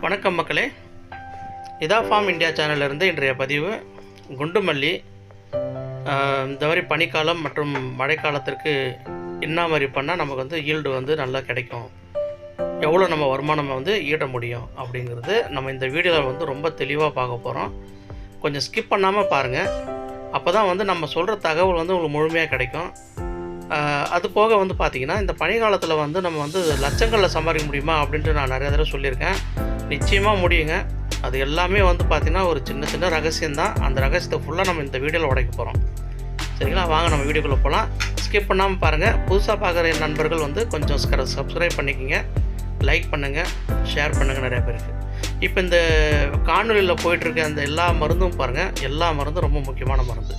வணக்கம் மக்களே, இதா ஃபார்ம் இந்தியா சேனலிருந்து இன்றைய பதிவு குண்டுமல்லி இந்த மாதிரி பனிக்காலம் மற்றும் மழைக்காலத்திற்கு என்ன மாதிரி பண்ணால் நமக்கு வந்து ஈல்டு வந்து நல்லா கிடைக்கும், எவ்வளோ நம்ம வருமானம் வந்து ஈட்ட முடியும் அப்படிங்கிறது நம்ம இந்த வீடியோவில் வந்து ரொம்ப தெளிவாக பார்க்க போகிறோம். கொஞ்சம் ஸ்கிப் பண்ணாமல் பாருங்கள், அப்போ தான் வந்து நம்ம சொல்கிற தகவல் வந்து உங்களுக்கு முழுமையாக கிடைக்கும். அது போக வந்து பார்த்திங்கன்னா இந்த பனிக்காலத்தில் வந்து நம்ம வந்து லட்சங்களில் சம்பாதிக்க முடியுமா அப்படின்ட்டு நான் நிறைய தடவை சொல்லியிருக்கேன். நிச்சயமாக முடியுங்க. அது எல்லாமே வந்து பார்த்திங்கன்னா ஒரு சின்ன சின்ன ரகசியம்தான். அந்த ரகசியத்தை ஃபுல்லாக நம்ம இந்த வீடியோவில் உடைக்க போகிறோம். சரிங்களா, வாங்க நம்ம வீடியோக்குள்ளே போகலாம். ஸ்கிப் பண்ணாமல் பாருங்கள். புதுசாக பார்க்குற நண்பர்கள் வந்து கொஞ்சம் சப்ஸ்கிரைப் பண்ணிக்கோங்க, லைக் பண்ணுங்கள், ஷேர் பண்ணுங்கள் நிறைய பேருக்கு. இப்போ இந்த காணொலியில் போயிட்டுருக்க அந்த எல்லா மருந்தும் பாருங்கள், எல்லா மருந்தும் ரொம்ப முக்கியமான மருந்து.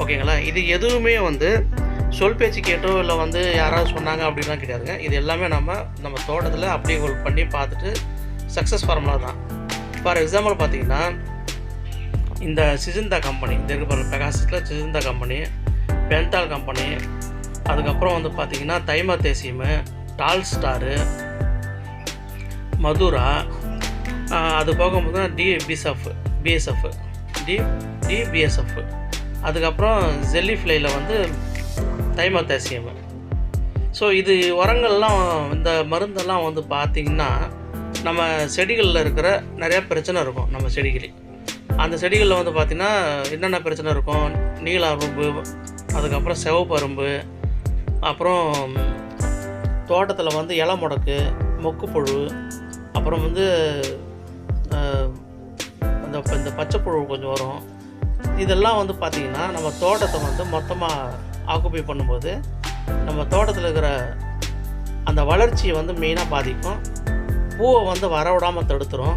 ஓகேங்களா, இது எதுவுமே வந்து சொல் பேச்சு கேட்டோ இல்லை வந்து யாராவது சொன்னாங்க அப்படின்லாம் கிடையாதுங்க. இது எல்லாமே நம்ம தோட்டத்தில் அப்படி பண்ணி பார்த்துட்டு சக்ஸஸ் ஃபார்முலா தான். ஃபார் எக்ஸாம்பிள் பார்த்திங்கன்னா இந்த சிஜிந்தா கம்பெனி, இந்த இருக்கிற பெகாசஸில் சிஜிந்தா கம்பெனி, பென்தால் கம்பெனி, அதுக்கப்புறம் வந்து பார்த்திங்கன்னா தைமர் தேசியமு, டால் ஸ்டாரு, மதுரா, அது போக பார்த்தீங்கன்னா டிபிஎஸ்எஃப், அதுக்கப்புறம் ஜெல்லிஃப்ளையில் வந்து தைமத்தேசியம். ஸோ இது உரங்கள்லாம், இந்த மருந்தெல்லாம் வந்து பார்த்திங்கன்னா நம்ம செடிகளில் இருக்கிற நிறையா பிரச்சனை இருக்கும். நம்ம செடிகளில் அந்த செடிகளில் வந்து பார்த்திங்கன்னா என்னென்ன பிரச்சனை இருக்கும், நீல அரும்பு, அதுக்கப்புறம் சிவப்பு அரும்பு, அப்புறம் தோட்டத்தில் வந்து இலை முடக்கு, மொக்குப்புழு, அப்புறம் வந்து இந்த பச்சைப்புழு கொஞ்சம் வரும். இதெல்லாம் வந்து பார்த்திங்கன்னா நம்ம தோட்டத்தை வந்து மொத்தமாக ஆக்குப்பை பண்ணும்போது நம்ம தோட்டத்தில் இருக்கிற அந்த வளர்ச்சியை வந்து மெயினாக பாதிக்கும். பூவை வந்து வரவிடாமல் தடுத்துரும்.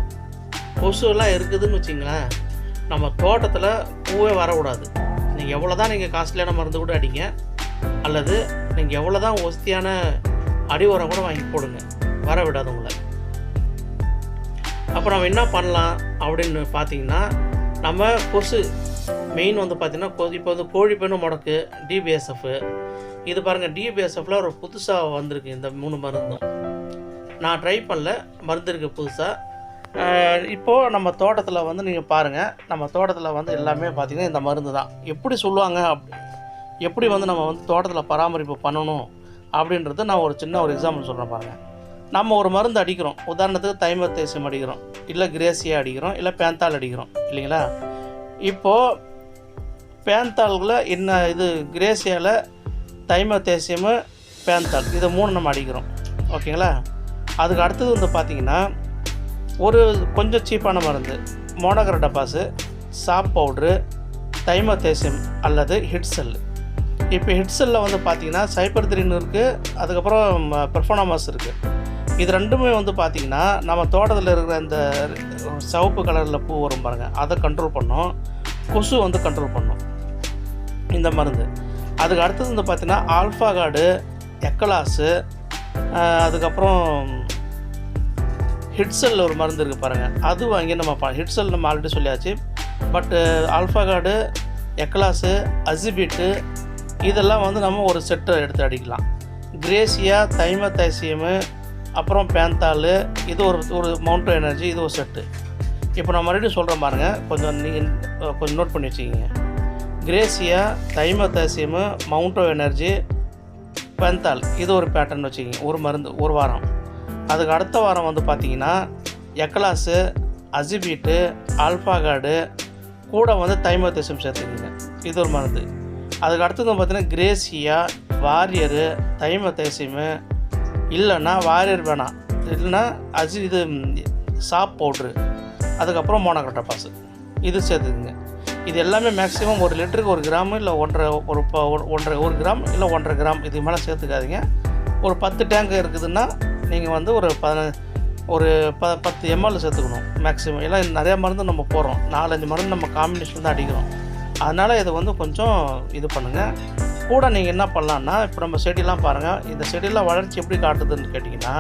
கொசுலாம் இருக்குதுன்னு வச்சிங்களேன், நம்ம தோட்டத்தில் பூவே வரக்கூடாது. நீங்கள் எவ்வளோ தான் நீங்கள் காஸ்ட்லியான மருந்து கூட அடிங்க, அல்லது நீங்கள் எவ்வளோ தான் ஒஸ்தியான அடி உரம் கூட வாங்கி போடுங்க, வர விடாது உங்களை. அப்போ நம்ம என்ன பண்ணலாம் அப்படின்னு பார்த்தீங்கன்னா, நம்ம கொசு மெயின் வந்து பார்த்திங்கன்னா இப்போ வந்து கோழிப்பெண்ணு முடக்கு, டிபிஎஸ்எஃப், இது பாருங்கள். டிபிஎஸ்எஃப்பில் ஒரு புதுசாக வந்திருக்கு இந்த 3 மருந்தும். நான் ட்ரை பண்ணல, மருந்து இருக்குது புதுசாக. இப்போது நம்ம தோட்டத்தில் வந்து நீங்கள் பாருங்கள், நம்ம தோட்டத்தில் வந்து எல்லாமே பார்த்திங்கன்னா இந்த மருந்து தான். எப்படி சொல்லுவாங்க, எப்படி வந்து நம்ம வந்து தோட்டத்தில் பராமரிப்பு பண்ணணும் அப்படின்றது நான் ஒரு சின்ன எக்ஸாம்பிள் சொல்கிறேன் பாருங்கள். நம்ம ஒரு மருந்து அடிக்கிறோம், உதாரணத்துக்கு தைமத்தேசியம் அடிக்கிறோம், இல்லை கிரேசியா அடிக்கிறோம், இல்லை பேந்தால் அடிக்கிறோம் இல்லைங்களா. இப்போது பேந்தால்களை என்ன, இது கிரேசியாவில் தைமத்தேசியமு, பேந்தால், இதை 3 நம்ம அடிக்கிறோம். ஓகேங்களா. அதுக்கு அடுத்தது வந்து பார்த்திங்கன்னா ஒரு கொஞ்சம் சீப்பான மருந்து மோனோக்ரோட்டோபாஸு, சாப் பவுட்ரு, தைமத்தேசியம் அல்லது ஹிட்செல். இப்போ ஹிட்செல்லில் வந்து பார்த்திங்கன்னா சைபர்த்ரின் இருக்குது, அதுக்கப்புறம் பெர்ஃபானமாஸ் இருக்குது. இது ரெண்டுமே வந்து பார்த்திங்கன்னா நம்ம தோட்டத்தில் இருக்கிற இந்த சிவப்பு கலரில் பூ வரும் பாருங்கள், அதை கண்ட்ரோல் பண்ணோம். கொசு வந்து கண்ட்ரோல் பண்ணும் இந்த மருந்து. அதுக்கு அடுத்தது வந்து பார்த்திங்கன்னா ஆல்ஃபா கார்டு, எக்கலாஸு, அதுக்கப்புறம் ஹிட்செல் ஒரு மருந்து இருக்குது பாருங்கள், அது வாங்கி நம்ம ஹிட்செல் நம்ம ஆல்ரெடி சொல்லியாச்சு. பட்டு ஆல்ஃபா கார்டு, எக்கலாஸு, அசிபிட்டு, இதெல்லாம் வந்து நம்ம ஒரு செட்டை எடுத்து அடிக்கலாம். கிரேசியா, தைமத்தேசியமு, அப்புறம் பேந்தால், இது ஒரு மவுண்டோ எனர்ஜி, இது ஒரு செட்டு. இப்போ நான் மறுபடியும் சொல்கிறேன் பாருங்கள், கொஞ்சம் நோட் பண்ணி வச்சுக்கிங்க. கிரேசியா, தைமத்தேசியமு, மவுண்டோ எனர்ஜி, பேந்தால், இது ஒரு பேட்டர்ன் வச்சுக்கிங்க, ஒரு மருந்து ஒரு வாரம். அதுக்கு அடுத்த வாரம் வந்து பார்த்திங்கன்னா எக்கலாஸு, அசிபீட்டு, ஆல்ஃபா கார்டு கூட வந்து தைமத்தேசியம் சேர்த்துக்கிங்க, இது ஒரு மருந்து. அதுக்கு அடுத்தது பார்த்திங்கன்னா கிரேசியா, வாரியரு, தைமத்தேசியமு, இல்லைன்னா வாரியர் வேணாம், இல்லைன்னா இது சாப் பவுட்ரு, அதுக்கப்புறம் மோனோக்ரோட்டோபாஸு, இது சேர்த்துக்குங்க. இது எல்லாமே மேக்ஸிமம் 1 லிட்டருக்கு 1 கிராம் இல்லை 1 கிராம் இல்லை 1.5 கிராம், இதுக்கு மேலே சேர்த்துக்காதீங்க. ஒரு 10 டேங்க் இருக்குதுன்னா நீங்கள் வந்து ஒரு 10 ml சேர்த்துக்கணும் மேக்ஸிமம். ஏன்னா நிறையா மருந்து நம்ம போடுறோம், 4-5 மருந்து நம்ம காம்பினேஷன் தான் அடிக்கிறோம். அதனால் இது வந்து கொஞ்சம் இது பண்ணுங்கள். கூட நீங்கள் என்ன பண்ணலான்னா, இப்போ நம்ம செடியெலாம் பாருங்கள், இந்த செடியெல்லாம் வளர்ச்சி எப்படி காட்டுதுன்னு கேட்டிங்கன்னா,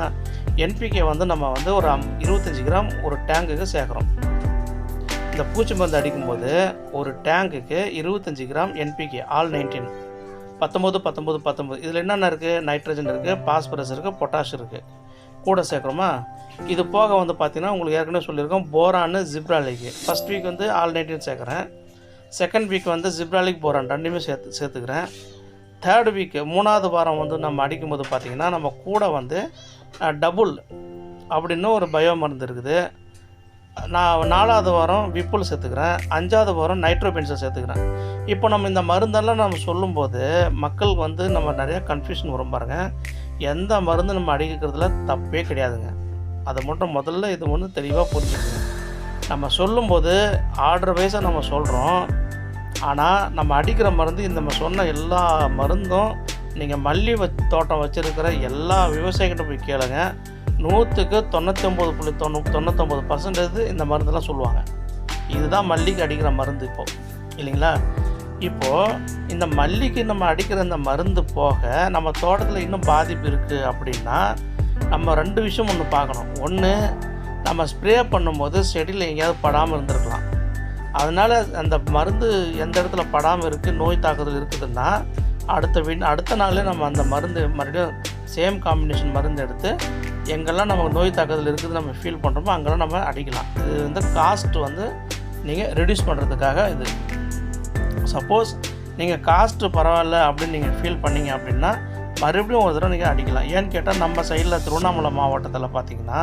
என்பிகே வந்து நம்ம வந்து ஒரு 25 கிராம் ஒரு டேங்குக்கு சேர்க்குறோம். இந்த பூச்சி மருந்து அடிக்கும்போது ஒரு டேங்குக்கு 25 கிராம் என்பிகே, ஆல் 19, 19 இதில் என்னென்ன இருக்குது, நைட்ரஜன் இருக்குது, பாஸ்பரஸ் இருக்குது, பொட்டாஷ் இருக்குது. கூட சேர்க்குறோமா. இது போக வந்து பார்த்திங்கன்னா உங்களுக்கு ஏற்கனவே சொல்லியிருக்கோம் போரானு ஜிப்ராலிக். ஃபஸ்ட் வீக் வந்து ஆல்நைட்டின் சேர்க்குறேன். செகண்ட் வீக் வந்து ஜிப்ராலிக் போரான் ரெண்டுமே சேர்த்துக்கிறேன். தேர்ட் வீக்கு 3வது வாரம் வந்து நம்ம அடிக்கும்போது பார்த்திங்கன்னா நம்ம கூட வந்து டபுள் அப்படின்னு ஒரு பயோ மருந்து இருக்குது. நான் 4வது வாரம் விப்புல் சேர்த்துக்கிறேன். 5வது வாரம் நைட்ரோபென்சல் சேர்த்துக்கிறேன். இப்போ நம்ம இந்த மருந்தெல்லாம் நம்ம சொல்லும்போது மக்களுக்கு வந்து நம்ம நிறையா கன்ஃபியூஷன் வரும் பாருங்கள். எந்த மருந்து நம்ம அடிக்கிறதுல தப்பே கிடையாதுங்க. அதை மட்டும் முதல்ல இது ஒன்று தெளிவாக புரிஞ்சுக்கணும். நம்ம சொல்லும்போது ஆர்டர் வைஸாக நம்ம சொல்கிறோம். ஆனால் நம்ம அடிக்கிற மருந்து நம்ம சொன்ன எல்லா மருந்தும் நீங்கள் மல்லி தோட்டம் வச்சுருக்கிற எல்லா விவசாயிகிட்ட போய் கேளுங்க. 100க்கு 99.99% இந்த மருந்தெல்லாம் சொல்லுவாங்க. இதுதான் மல்லிக்கு அடிக்கிற மருந்து இப்போது இல்லைங்களா. இப்போது இந்த மல்லிக்கு நம்ம அடிக்கிற இந்த மருந்து போக நம்ம தோட்டத்தில் இன்னும் பாதிப்பு இருக்குது அப்படின்னா நம்ம 2 விஷயம் ஒன்று பார்க்கணும். ஒன்று, நம்ம ஸ்ப்ரே பண்ணும்போது செடியில் எங்கேயாவது படாமல் இருந்திருக்கலாம். அதனால் அந்த மருந்து எந்த இடத்துல படாமல் இருக்குது, நோய் தாக்குதல் இருக்குதுன்னா அடுத்த நாளே நம்ம அந்த மருந்து மறுபடியும் சேம் காம்பினேஷன் மருந்து எடுத்து எங்கெல்லாம் நமக்கு நோய் தாக்குதல் இருக்குது நம்ம ஃபீல் பண்ணுறோமோ அங்கெல்லாம் நம்ம அடிக்கலாம். இது வந்து காஸ்ட் வந்து நீங்கள் ரெடியூஸ் பண்ணுறதுக்காக இது. சப்போஸ் நீங்கள் காஸ்ட்டு பரவாயில்ல அப்படின்னு நீங்கள் ஃபீல் பண்ணிங்க அப்படின்னா மறுபடியும் ஒரு தடவை நீங்கள் அடிக்கலாம். ஏன்னு கேட்டால் நம்ம சைடில் திருவண்ணாமலை மாவட்டத்தில் பார்த்திங்கன்னா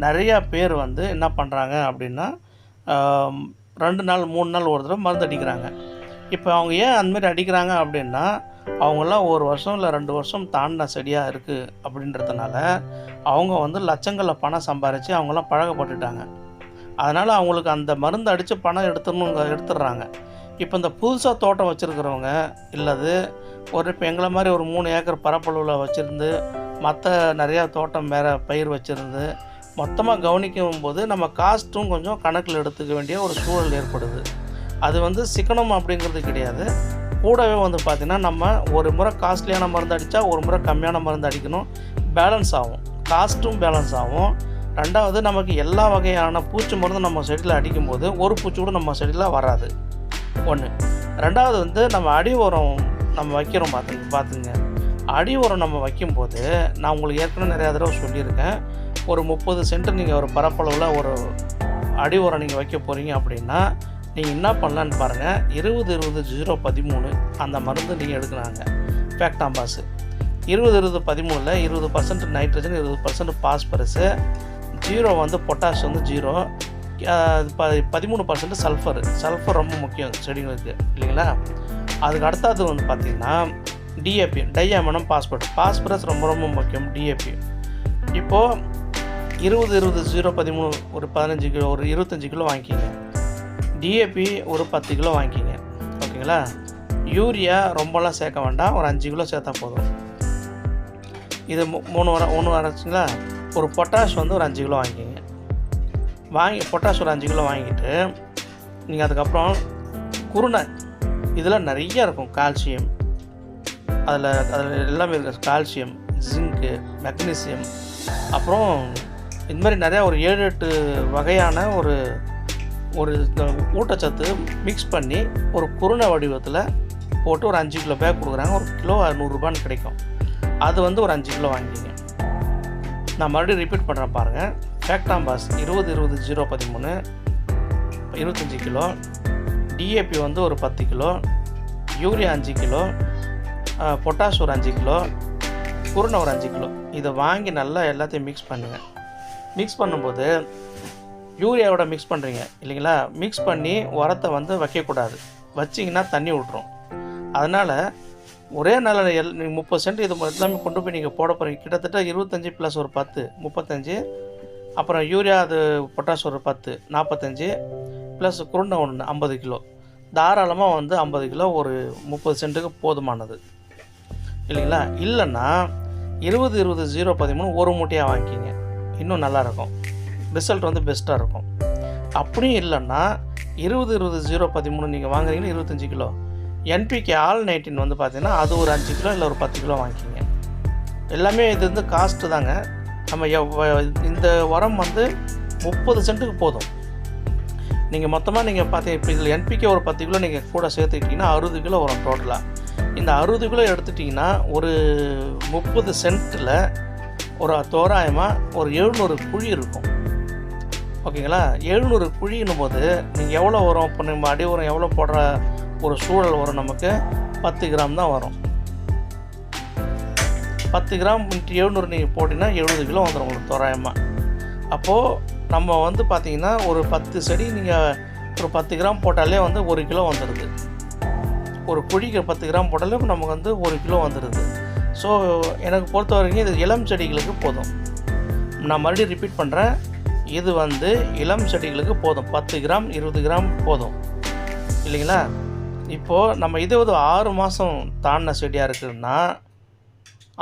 நிறையா பேர் வந்து என்ன பண்ணுறாங்க அப்படின்னா 2 நாள் 3 நாள் ஒரு தடவை மருந்து அடிக்கிறாங்க. இப்போ அவங்க ஏன் அந்தமாரி அடிக்கிறாங்க அப்படின்னா அவங்களாம் 1 வருஷம் இல்லை 2 வருஷம் தாண்டின செடியாக இருக்குது அப்படின்றதுனால அவங்க வந்து லட்சங்களில் பணம் சம்பாரித்து அவங்களாம் பழக்கப்பட்டுட்டாங்க. அதனால் அவங்களுக்கு அந்த மருந்து அடித்து பணம் எடுத்துடுறாங்க. இப்போ இந்த புதுசாக தோட்டம் வச்சுருக்கிறவங்க இல்லது இப்போ எங்களை மாதிரி ஒரு 3 ஏக்கர் பரப்பளவில் வச்சுருந்து மற்ற நிறையா தோட்டம் வேறு பயிர் வச்சுருந்து மொத்தமாக கவனிக்கும் போது நம்ம காஸ்ட்டும் கொஞ்சம் கணக்கில் எடுத்துக்க வேண்டிய ஒரு சூழல் ஏற்படுது. அது வந்து சிக்கனம் அப்படிங்கிறது கிடையாது. கூடவே வந்து பார்த்திங்கன்னா நம்ம ஒரு முறை காஸ்ட்லியான மருந்து அடித்தா ஒரு முறை கம்மியான மருந்து அடிக்கணும். பேலன்ஸ் ஆகும், காஸ்ட்டும் பேலன்ஸ் ஆகும். 2வது, நமக்கு எல்லா வகையான பூச்சி மருந்தும் நம்ம செடியில் அடிக்கும்போது ஒரு பூச்சி கூட நம்ம செடியில் வராது. 1. 2வது வந்து நம்ம அடி உரம் நம்ம வைக்கிறோம் பார்த்துங்க. அடி உரம் நம்ம வைக்கும்போது நான் உங்களுக்கு ஏற்கனவே நிறையா தடவை சொல்லியிருக்கேன். ஒரு 30 சென்ட் நீங்கள் ஒரு பரப்பளவில் ஒரு அடி உரம் நீங்கள் வைக்க போகிறீங்க அப்படின்னா நீங்கள் என்ன பண்ணலான்னு பாருங்கள். 20-20-0-13 அந்த மருந்து நீங்கள் எடுக்கிறாங்க. ஃபேக்டாம்பாஸு 20-20-13ல் 20% நைட்ரஜன், 20% பாஸ்பரஸு, 0 வந்து பொட்டாஷ் வந்து 0, 13% சல்ஃபர் ரொம்ப முக்கியம் செடிங்களுக்கு இல்லைங்களா. அதுக்கு அடுத்தது வந்து பார்த்திங்கன்னா டிஏபி, டைஅமோனியம் பாஸ்பரஸ் ரொம்ப ரொம்ப முக்கியம். டிஏபி இப்போது 20-20-0-13 ஒரு 15 கிலோ ஒரு 25 கிலோ வாங்கிக்கிங்க. டிஏபி ஒரு 10 கிலோ வாங்கிக்கிங்க. ஓகேங்களா. யூரியா ரொம்பலாம் சேர்க்க வேண்டாம், ஒரு 5 கிலோ சேர்த்தா போதும். இது 3 வரச்சுங்களா. ஒரு பொட்டாஷ் வந்து ஒரு 5 கிலோ வாங்கிக்கிங்க. பொட்டாஷ் ஒரு 5 கிலோ வாங்கிட்டு நீங்கள் அதுக்கப்புறம் குருணை இதில் நிறைய இருக்கும். கால்சியம் அதில் எல்லாமே இருக்குது. கால்சியம், ஜிங்க்கு, மெக்னீசியம், அப்புறம் இந்த மாதிரி நிறையா ஒரு 7-8 வகையான ஒரு ஊட்டச்சத்து மிக்ஸ் பண்ணி ஒரு குருணை வடிவத்தில் போட்டு ஒரு 5 கிலோ பேக் கொடுக்குறாங்க. ஒரு கிலோ 100 ரூபான்னு கிடைக்கும். அது வந்து ஒரு 5 கிலோ வாங்கிக்கிங்க. நான் மறுபடியும் ரிப்பீட் பண்ணுறேன் பாருங்கள். ஃபேக்டாம்பாஸ் 20-20-0-13 25 கிலோ, டிஏபி வந்து ஒரு 10 கிலோ, யூரியா 5 கிலோ, பொட்டாஷ் ஒரு 5 கிலோ, குருணை ஒரு 5 கிலோ. இதை வாங்கி நல்லா எல்லாத்தையும் மிக்ஸ் பண்ணுங்கள். மிக்ஸ் பண்ணும்போது யூரியாவோட மிக்ஸ் பண்ணுறீங்க இல்லைங்களா. மிக்ஸ் பண்ணி உரத்தை வந்து வைக்கக்கூடாது. வச்சிங்கன்னா தண்ணி விட்ரும். அதனால் ஒரே நாளில் 30 சென்ட் இது எல்லாமே கொண்டு போய் நீங்கள் போட போகிறீங்க. கிட்டத்தட்ட 25 + ஒரு 10 35, அப்புறம் யூரியா அது பொட்டாஷ் ஒரு 10 45 ப்ளஸ் குருணை 1 50 கிலோ. தாராளமாக வந்து 50 கிலோ ஒரு 30 சென்ட்டுக்கு போதுமானது இல்லைங்களா. இல்லைன்னா 20-20-0-13 ஒரு மூட்டையாக வாங்கிக்கிங்க. இன்னும் நல்லாயிருக்கும், ரிசல்ட் வந்து பெஸ்ட்டாக இருக்கும். அப்படியும் இல்லைன்னா 20-20-0-13 நீங்கள் வாங்குறீங்கன்னா 25 கிலோ. NPK ஆல்-19 வந்து பார்த்திங்கன்னா அது ஒரு 5 கிலோ இல்லை ஒரு 10 கிலோ வாங்கிக்கிங்க. எல்லாமே இது வந்து காஸ்ட்டு தாங்க. நம்ம இந்த உரம் வந்து 30 சென்ட்டுக்கு போதும். நீங்கள் மொத்தமாக நீங்கள் பார்த்தீங்க இப்போ இதில் NPK ஒரு 10 கிலோ நீங்கள் கூட சேர்த்துக்கிட்டிங்கன்னா 60 கிலோ வரும் டோட்டலாக. இந்த 60 கிலோ எடுத்துட்டிங்கன்னா ஒரு 30 சென்ட்டில் ஒரு தோராயமாக ஒரு 700 குழி இருக்கும். ஓகேங்களா? 700 குழின்னும் போது நீங்கள் எவ்வளோ வரும், இப்போ நம்ம அடி உரம் எவ்வளோ போடுற ஒரு சூழல் வரும், நமக்கு 10 கிராம் தான் வரும். 10 கிராம் × 700 நீங்கள் போட்டிங்கன்னா 70 கிலோ வந்துடும் உங்களுக்கு தோராயமாக. அப்போது நம்ம வந்து பார்த்திங்கன்னா ஒரு 10 செடி நீங்கள் ஒரு 10 கிராம் போட்டாலே வந்து 1 கிலோ வந்துடுது. ஒரு குழிக்கு 10 கிராம் போட்டாலே நமக்கு வந்து 1 கிலோ வந்துடுது. ஸோ எனக்கு பொறுத்த வரைக்கும் இது இளம் செடிகளுக்கு போதும். நான் மறுபடியும் ரிப்பீட் பண்ணுறேன், இது வந்து இளம் செடிகளுக்கு போதும். 10 கிராம் 20 கிராம் போதும் இல்லைங்களா? இப்போது நம்ம இதே ஒரு 6 மாதம் தாண்டின செடியாக இருக்குதுன்னா,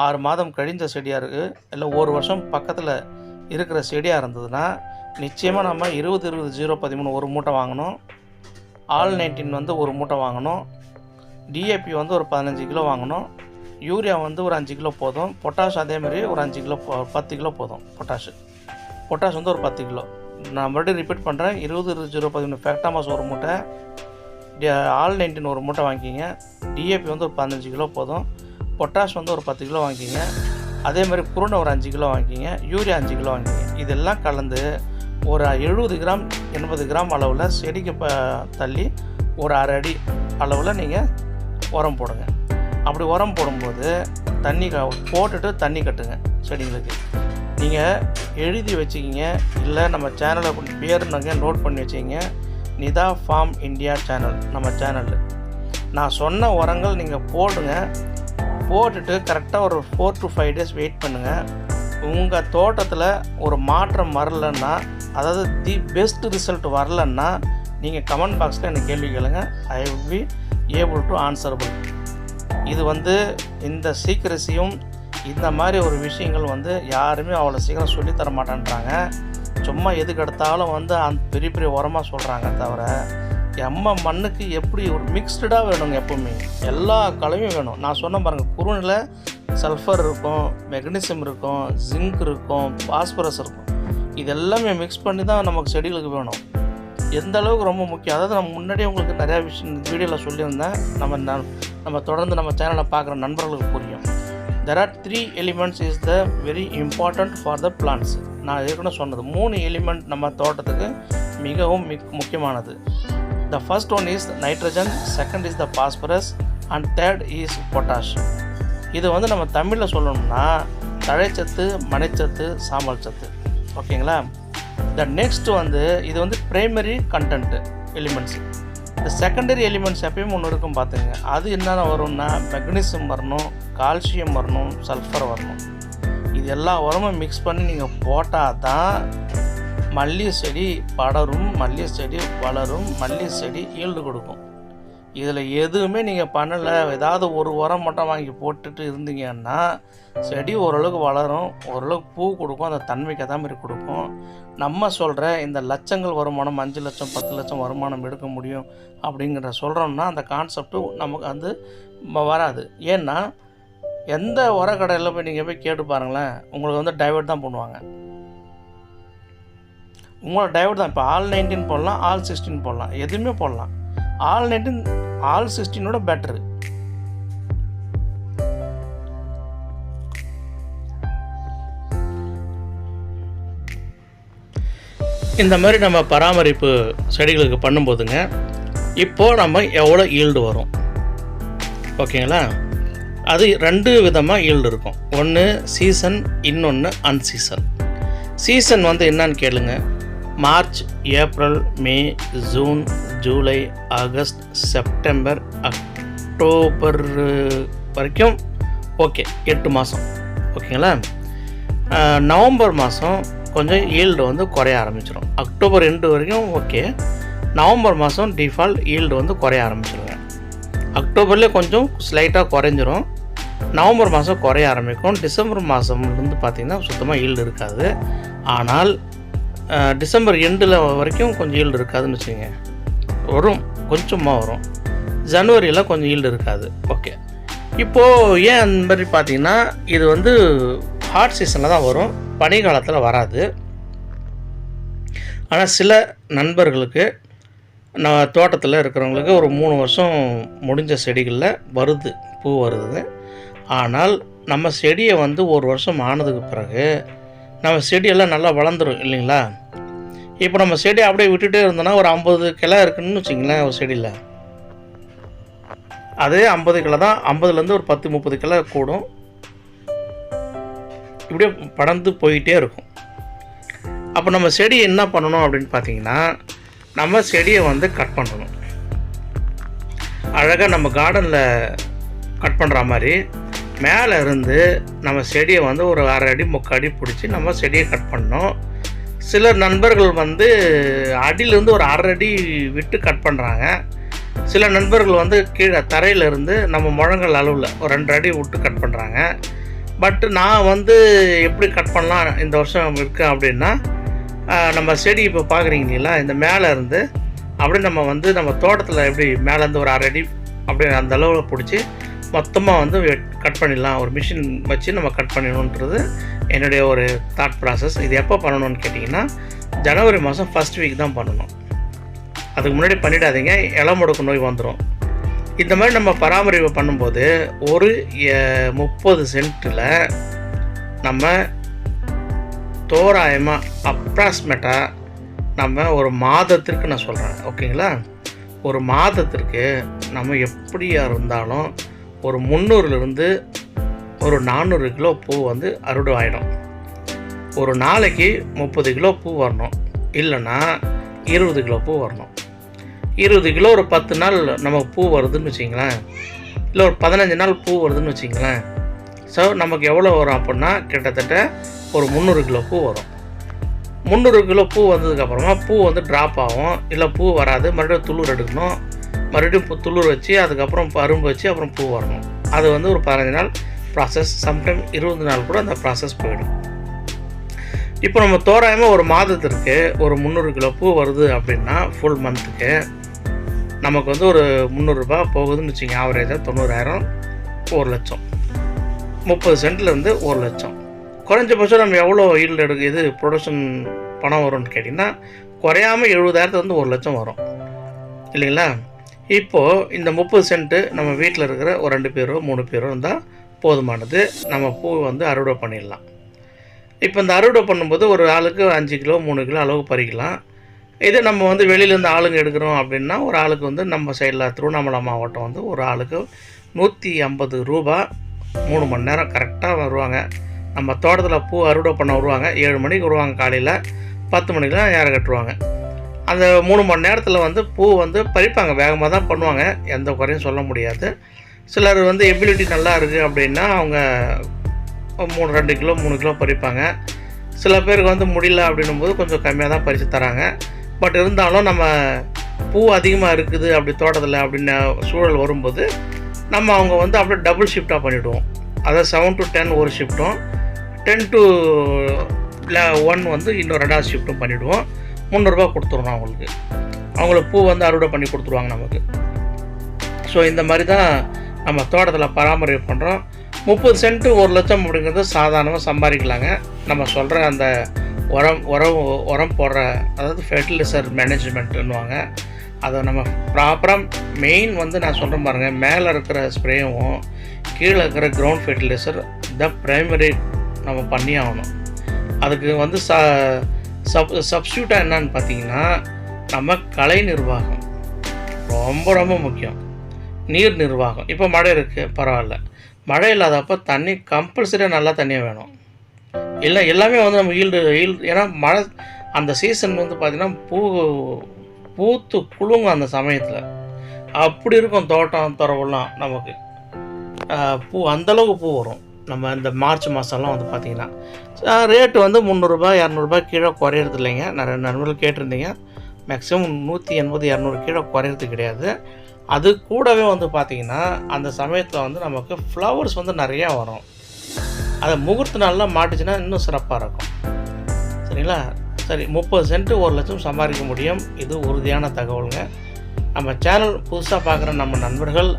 6 மாதம் கழிஞ்ச செடியாக இருக்குது, இல்லை 1 வருஷம் பக்கத்தில் இருக்கிற செடியாக இருந்ததுன்னா நிச்சயமாக நம்ம 20-20-0-13 ஒரு மூட்டை வாங்கணும். All-19 வந்து ஒரு மூட்டை வாங்கணும். டிஏபி வந்து ஒரு 15 கிலோ வாங்கணும். யூரியா வந்து ஒரு 5 கிலோ போதும். பொட்டாஷ் அதேமாதிரி ஒரு 5 கிலோ 10 கிலோ போதும். பொட்டாஷ் வந்து ஒரு 10 கிலோ. நான் மறுபடியும் ரிப்பீட் பண்ணுறேன், 20-20-0-13 ஃபேக்டாமாஸ் ஒரு மூட்டை, All-19 ஒரு மூட்டை வாங்கிக்கிங்க. டிஏபி வந்து ஒரு 15 கிலோ போதும். பொட்டாஷ் வந்து ஒரு 10 கிலோ வாங்கிக்கிங்க. அதேமாதிரி குருணை ஒரு 5 கிலோ வாங்கிக்கிங்க. யூரியா 5 கிலோ வாங்கிக்கிங்க. இதெல்லாம் கலந்து ஒரு 70 கிராம் 80 கிராம் அளவில் செடிக்கு தள்ளி ஒரு 1/2 அடி அளவில் நீங்கள் உரம் போடுங்க. அப்படி உரம் போடும்போது தண்ணி போட்டுட்டு தண்ணி கட்டுங்க செடிங்களுக்கு. நீங்கள் எழுதி வச்சுக்கிங்க, இல்லை நம்ம சேனலை பேர் நாங்கள் நோட் பண்ணி வச்சுக்கிங்க. நிதா ஃபார்ம் இந்தியா சேனல் நம்ம சேனலில் நான் சொன்ன உரங்கள் நீங்கள் போடுங்க. போட்டுட்டு கரெக்டாக ஒரு 4 to 5 days வெயிட் பண்ணுங்கள். உங்கள் தோட்டத்தில் ஒரு மாற்றம் வரலன்னா, அதாவது தி பெஸ்ட் ரிசல்ட் வரலன்னா, நீங்கள் கமெண்ட் பாக்ஸில் எனக்கு கேள்வி கேளுங்க. I will be able to answerable. இது வந்து இந்த சீக்கிரசியும் இந்த மாதிரி ஒரு விஷயங்கள் வந்து யாருமே அவ்வளோ சீக்கிரம் சொல்லித்தர மாட்டேன்றாங்க. சும்மா எதுக்கு எடுத்தாலும் வந்து அந்த பெரிய பெரிய உரமாக சொல்கிறாங்க தவிர, மண்ணுக்கு எப்படி ஒரு மிக்ஸ்டாக வேணுங்க. எப்போவுமே எல்லா கலவையும் வேணும். நான் சொன்ன பாருங்கள், குருணில் சல்ஃபர் இருக்கும், மெக்னீசியம் இருக்கும், ஜிங்க் இருக்கும், பாஸ்பரஸ் இருக்கும். இது எல்லாமே மிக்ஸ் பண்ணி தான் நமக்கு செடிகளுக்கு வேணும். எந்த அளவுக்கு ரொம்ப முக்கியம். அதாவது நம்ம முன்னாடியே உங்களுக்கு நிறையா விஷயம் வீடியோவில் சொல்லியிருந்தேன். நம்ம தொடர்ந்து நம்ம சேனலை பார்க்குற நண்பர்களுக்கு புரியும். There are 3 elements is the very important for the plants. நான் ஏற்கனவே சொன்னது 3 எலிமெண்ட் நம்ம தோட்டத்துக்கு மிகவும் முக்கியமானது. The first one is nitrogen, second is the phosphorus and third is potash. இது வந்து நம்ம தமிழில் சொல்லணும்னா தழைச்சத்து, மணிச்சத்து, சாம்பல் சத்து. ஓகேங்களா? த நெக்ஸ்ட் வந்து இது வந்து பிரைமரி கண்டென்ட் எலிமெண்ட்ஸ். இந்த செகண்டரி எலிமெண்ட்ஸ் எப்பயும் ஒன்று இருக்கும் பார்த்துங்க. அது என்னென்ன வரும்னா மெக்னீசியம் வரணும், கால்சியம் வரணும், சல்ஃபர் வரணும். இது எல்லா உரமும் மிக்ஸ் பண்ணி நீங்கள் போட்டால் தான் மல்லி செடி படரும், மல்லி செடி வளரும், மல்லி செடி ஈல்டு கொடுக்கும். இதில் எதுவுமே நீங்கள் பண்ணலை, ஏதாவது ஒரு உரம் மட்டும் வாங்கி போட்டுட்டு இருந்தீங்கன்னா செடி ஓரளவுக்கு வளரும், ஓரளவுக்கு பூ கொடுக்கும், அந்த தன்மைக்கு அதே மாதிரி கொடுக்கும். நம்ம சொல்கிற இந்த லட்சங்கள் வருமானம், 5 லட்சம் 10 லட்சம் வருமானம் எடுக்க முடியும் அப்படிங்கிற சொல்கிறோம்னா அந்த கான்செப்ட்டு நமக்கு வந்து வராது. ஏன்னா எந்த உரக்கடையில் போய் நீங்கள் போய் கேட்டு பாருங்களேன், உங்களுக்கு வந்து டைவர்ட் தான் பண்ணுவாங்க. உங்களோட டைவர்ட் தான். இப்போ All-19 போடலாம், All-16 போடலாம், எதுவுமே போடலாம். All-19 All-16ஓட better. இந்த மாதிரி நம்ம பராமரிப்பு செடிகளுக்கு பண்ணும்போதுங்க, இப்போது நம்ம எவ்வளோ ஈல்டு வரும் ஓகேங்களா? அது 2 விதமாக ஈல்டு இருக்கும். ஒன்று சீசன், இன்னொன்று அன்சீசன். சீசன் வந்து என்னன்னு கேளுங்க. March, April, May, June, July, August, September, October வரைக்கும் ஓகே, 8 மாதம் ஓகேங்களா? நவம்பர் மாதம் கொஞ்சம் ஈல்டு வந்து குறைய ஆரம்பிச்சிடும். அக்டோபர் 2 வரைக்கும் ஓகே. நவம்பர் மாதம் டிஃபால்ட் ஈல்டு வந்து குறைய ஆரம்பிச்சிடுங்க. அக்டோபர்லேயே கொஞ்சம் ஸ்லைட்டாக குறைஞ்சிரும். நவம்பர் மாதம் குறைய ஆரம்பிக்கும். டிசம்பர் மாதம்லேருந்து பார்த்திங்கன்னா சுத்தமாக ஈல்டு இருக்காது. ஆனால் டிசம்பர் எண்டில் வரைக்கும் கொஞ்சம் ஈல்டு இருக்காதுன்னு வச்சுக்கோங்க. வரும், கொஞ்சமாக வரும். ஜனவரியில் கொஞ்சம் ஈல்டு இருக்காது. ஓகே, இப்போது ஏன் அந்த மாதிரி பார்த்திங்கன்னா இது வந்து ஹாட் சீசனில் தான் வரும், பனி காலத்தில் வராது. ஆனால் சில நண்பர்களுக்கு நான் தோட்டத்தில் இருக்கிறவங்களுக்கு ஒரு 3 வருஷம் முடிஞ்ச செடிகளில் வருது, பூ வருது. ஆனால் நம்ம செடியை வந்து ஒரு வருஷம் ஆனதுக்கு பிறகு நம்ம செடியெல்லாம் நல்லா வளர்ந்துடும் இல்லைங்களா. இப்போ நம்ம செடியை அப்படியே விட்டுகிட்டே இருந்தோம்னா ஒரு 50 கிளை இருக்குன்னு வச்சிங்களேன் ஒரு செடியில். அதே 50 கிளை தான், 50லேருந்து ஒரு 10-30 கிளை கூடும், இப்படியே படர்ந்து போயிட்டே இருக்கும். அப்போ நம்ம செடி என்ன பண்ணணும் அப்படின்னு பார்த்தீங்கன்னா, நம்ம செடியை வந்து கட் பண்ணணும். அழகாக நம்ம கார்டனில் கட் பண்ணுற மாதிரி மேலே இருந்து நம்ம செடியை வந்து ஒரு 1/2 அடி 3 அடி பிடிச்சி நம்ம செடியை கட் பண்ணோம். சில நண்பர்கள் வந்து அடியிலேருந்து ஒரு 1/2 அடி விட்டு கட் பண்ணுறாங்க. சில நண்பர்கள் வந்து கீழே தரையிலேருந்து நம்ம முழங்கால் அளவில் ஒரு 2 அடி விட்டு கட் பண்ணுறாங்க. பட் நான் வந்து எப்படி கட் பண்ணலாம் இந்த வருஷம் இருக்கேன் அப்படின்னா, நம்ம செடி இப்போ பார்க்குறீங்களா, இந்த மேலே இருந்து அப்படியே நம்ம வந்து நம்ம தோட்டத்தில் எப்படி மேலேருந்து ஒரு 1/2 அடி அப்படியே அந்த அளவில் பிடிச்சி மொத்தமாக வந்து கட் பண்ணிடலாம். ஒரு மிஷின் வச்சு நம்ம கட் பண்ணிடணுன்றது என்னுடைய ஒரு தாட் ப்ராசஸ். இது எப்போ பண்ணணும்னு கேட்டிங்கன்னா, ஜனவரி மாதம் ஃபஸ்ட் வீக் தான் பண்ணணும். அதுக்கு முன்னாடி பண்ணிடாதீங்க, இலை முடக்கு நோய் வந்துடும். இந்த மாதிரி நம்ம பராமரிப்பு பண்ணும்போது ஒரு 30 சென்ட்டில் நம்ம தோராயமாக அப்ராக்சிமேட்டாக நம்ம ஒரு மாதத்திற்கு நான் சொல்கிறேன், ஓகேங்களா, ஒரு மாதத்திற்கு நம்ம எப்படியா இருந்தாலும் ஒரு 300லேருந்து ஒரு 400 கிலோ பூ வந்து அறுவடை ஆகிடும். ஒரு நாளைக்கு 30 கிலோ பூ வரணும், இல்லைன்னா 20 கிலோ பூ வரணும். 20 கிலோ ஒரு 10 நாள் நம்ம பூ வருதுன்னு வச்சிங்களேன், இல்லை ஒரு 15 நாள் பூ வருதுன்னு வச்சிங்களேன். ஸோ நமக்கு எவ்வளோ வரும் அப்படின்னா கிட்டத்தட்ட ஒரு 300 கிலோ பூ வரும். 300 கிலோ பூ வந்ததுக்கப்புறமா பூ வந்து ட்ராப் ஆகும், இல்லை பூ வராது, மறுபடியும் துளிர் எடுக்கணும், மறுபடியும் துளிர் வச்சு அதுக்கப்புறம் அரும்பு வச்சு அப்புறம் பூ வரணும். அது வந்து ஒரு 15 நாள் ப்ராசஸ், சம்டைம் 20 நாள் கூட அந்த ப்ராசஸ் போயிடும். இப்போ நம்ம தோராயமாக ஒரு மாதத்திற்கு ஒரு 300 கிலோ பூ வருது அப்படின்னா ஃபுல் மந்த்துக்கு நமக்கு வந்து ஒரு 300 ரூபாய் போகுதுன்னு வச்சுங்க. ஆவரேஜாக 90,000, 1 லட்சம், 30 சென்ட்லேருந்து 1 லட்சம். குறைஞ்சபட்சம் நம்ம எவ்வளோ ஈல்டு இது ப்ரொடக்ஷன் பணம் வரும்னு கேட்டிங்கன்னா, குறையாமல் 70,000 1 லட்சம் வரும் இல்லைங்களா. இப்போது இந்த 30 சென்ட்டு நம்ம வீட்டில் இருக்கிற ஒரு 2 பேரோ 3 பேரோ இருந்தால் போதுமானது. நம்ம பூ வந்து அறுவடை பண்ணிடலாம். இப்போ இந்த அறுவடை பண்ணும்போது ஒரு ஆளுக்கு 5 கிலோ 3 கிலோ அளவு பறிக்கலாம். இதே நம்ம வந்து வெளியிலேருந்து ஆளுங்க எடுக்கிறோம் அப்படின்னா ஒரு ஆளுக்கு வந்து நம்ம சைடில் திருவண்ணாமலை மாவட்டம் வந்து ஒரு ஆளுக்கு 150 ரூபா 3 மணி நேரம் கரெக்டாக வருவாங்க. நம்ம தோட்டத்தில் பூ அறுவடை பண்ண வருவாங்க. 7 மணிக்கு வருவாங்க, காலையில் 10 மணிக்கெலாம் ஏற கட்டுருவாங்க. அந்த 3 மணி நேரத்தில் வந்து பூ வந்து பறிப்பாங்க, வேகமாக தான் பண்ணுவாங்க, எந்த குறையும் சொல்ல முடியாது. சிலர் வந்து எபிலிட்டி நல்லா இருக்குது அப்படின்னா அவங்க 2 கிலோ 3 கிலோ பறிப்பாங்க. சில பேருக்கு வந்து முடியல அப்படின்னும் போது கொஞ்சம் கம்மியாக தான் பறித்து தராங்க. பட் இருந்தாலும் நம்ம பூ அதிகமாக இருக்குது அப்படி தோட்டத்தில் அப்படின்னு சூழல் வரும்போது நம்ம அவங்க வந்து அப்படியே டபுள் ஷிஃப்டாக பண்ணிவிடுவோம். அதாவது 7 to 10 ஒரு ஷிஃப்ட்டும், 10 to 1 வந்து இன்னும் 2வது ஷிஃப்ட்டும் பண்ணிவிடுவோம். 300 ரூபா கொடுத்துருவோம் அவங்களுக்கு. அவங்களுக்கு பூ வந்து அறுவடை பண்ணி கொடுத்துருவாங்க நமக்கு. ஸோ இந்த மாதிரி தான் நம்ம தோட்டத்தில் பராமரிப்பு பண்ணுறோம். 30 சென்ட்டு 1 லட்சம் அப்படிங்கிறது சாதாரணமாக சம்பாதிக்கலாங்க. நம்ம சொல்கிற அந்த உரம் போடுற, அதாவது ஃபெர்டிலைசர் மேனேஜ்மெண்ட்டுன்னுவாங்க, அதை நம்ம ப்ராப்பராக மெயின் வந்து நான் சொல்கிறேன் பாருங்கள், மேலே இருக்கிற ஸ்ப்ரேவும் கீழே இருக்கிற கிரவுண்ட் ஃபெர்டிலைசர் த ப்ரைமரி நம்ம பண்ணி ஆகணும். அதுக்கு வந்து சப்ஸ்டியூட்டாக என்னன்னு பார்த்தீங்கன்னா நம்ம கலை நிர்வாகம் ரொம்ப ரொம்ப முக்கியம். நீர் நிர்வாகம். இப்போ மழை இருக்குது பரவாயில்ல, மழை இல்லாதப்போ தண்ணி கம்பல்சரியாக நல்லா தண்ணியாக வேணும். இல்லை எல்லாமே வந்து நம்ம ஈல்டு ஏன்னா மழை அந்த சீசன் வந்து பார்த்திங்கன்னா பூத்து குலுங்கும் அந்த சமயத்தில். அப்படி இருக்கும் தோட்டம் துறவுலாம் நமக்கு பூ அந்தளவுக்கு பூ வரும். நம்ம இந்த மார்ச் மாதம்லாம் வந்து பார்த்திங்கன்னா ரேட்டு வந்து 300 ரூபாய் 200 ரூபாய் கீழே குறையிறது இல்லைங்க. நிறைய நண்பர்கள் கேட்டிருந்தீங்க. மேக்ஸிமம் 180 200 கீழே குறையிறது கிடையாது. அது கூடவே வந்து பார்த்திங்கன்னா அந்த சமயத்தில் வந்து நமக்கு ஃப்ளவர்ஸ் வந்து நிறையா வரும். அதை முகூர்த்த நாளில் மாட்டுச்சுன்னா இன்னும் சிறப்பாக இருக்கும். சரிங்களா? சரி, 30 சென்ட்டு 1 லட்சம் சம்பாதிக்க முடியும். இது உறுதியான தகவலுங்க. நம்ம சேனல் புதுசாக பார்க்குற நம்ம நண்பர்கள்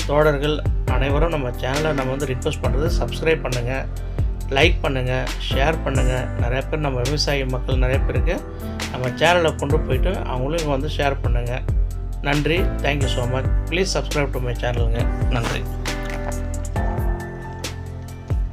தோழர்கள் அனைவரும் நம்ம சேனலை நம்ம வந்து ரிக்வெஸ்ட் பண்ணுறது, சப்ஸ்கிரைப் பண்ணுங்கள், லைக் பண்ணுங்கள், ஷேர் பண்ணுங்கள். நிறைய பேர் நம்ம விவசாய மக்கள் நிறைய பேருக்கு நம்ம சேனலை கொண்டு போயிட்டு அவங்களும் வந்து ஷேர் பண்ணுங்கள். நன்றி. Thank you so much. Please subscribe to my சேனலுங்க. நன்றி.